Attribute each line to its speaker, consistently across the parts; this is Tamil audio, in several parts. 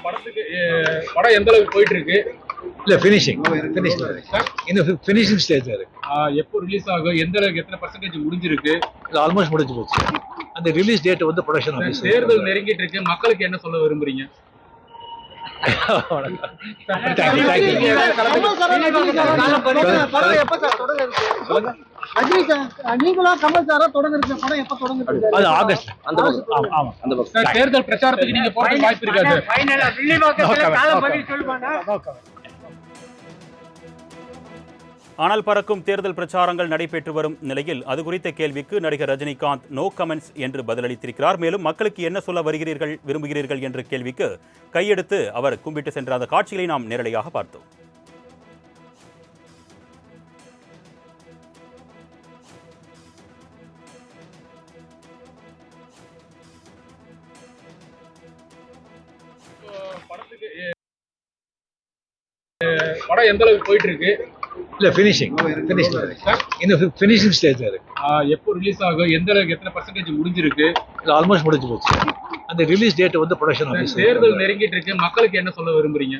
Speaker 1: படத்துக்கு படம் எந்த அளவுக்கு போயிட்டு இருக்கு?
Speaker 2: இல்ல ஃபினிஷிங் இன்னும் ஃபினிஷிங் ஸ்டேஜ் இருக்கு.
Speaker 1: எப்போ ரிலீஸ் ஆகும்? எந்த அளவுக்கு எத்தனை பர்சன்டேஜ் முடிஞ்சிருக்கு?
Speaker 2: இது ஆல்மோஸ்ட் முடிஞ்சு போச்சு. அந்த ரிலீஸ் டேட் வந்து ப்ரொடக்ஷன்
Speaker 1: தேர்தல் நெருங்கிட்டு இருக்கு, மக்களுக்கு என்ன சொல்ல விரும்புறீங்க? தேர்தல் பிரச்சாரத்துக்கு நீங்க போறது வாய்ப்பு இருக்காது.
Speaker 3: ஆனால் பறக்கும் தேர்தல் பிரச்சாரங்கள் நடைபெற்று வரும் நிலையில் அது குறித்த கேள்விக்கு நடிகர் ரஜினிகாந்த் நோ கமெண்ட்ஸ் என்று பதிலளித்திருக்கிறார். மேலும் மக்களுக்கு என்ன சொல்ல விரும்புகிறீர்கள் என்ற கேள்விக்கு கையெடுத்து அவர் கும்பிட்டு சென்ற அந்த காட்சிகளை நாம் நேரடியாக பார்த்தோம்.
Speaker 1: படம் எந்த அளவுக்கு போயிட்டு இருக்கு?
Speaker 2: இல்ல ஃபினிஷிங் இன்னும் ஃபினிஷிங் ஸ்டேஜ் இருக்கு.
Speaker 1: எப்போ ரிலீஸ் ஆகும்? எந்த அளவுக்கு எத்தனை பர்சன்டேஜ் முடிஞ்சிருக்கு?
Speaker 2: இது ஆல்மோஸ்ட் முடிஞ்சு போச்சு. அந்த ரிலீஸ் டேட் வந்து ப்ரொடக்ஷன்
Speaker 1: தேர்தல் நெருங்கிட்டு இருக்கு, மக்களுக்கு என்ன சொல்ல விரும்புறீங்க?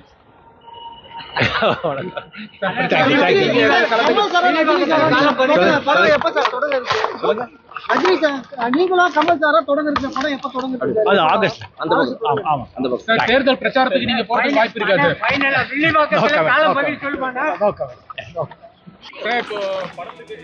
Speaker 1: தேர்தல் பிரச்சாரத்துக்கு நீங்க போறது வாய்ப்பு இருக்காது. இப்போ படத்துக்கு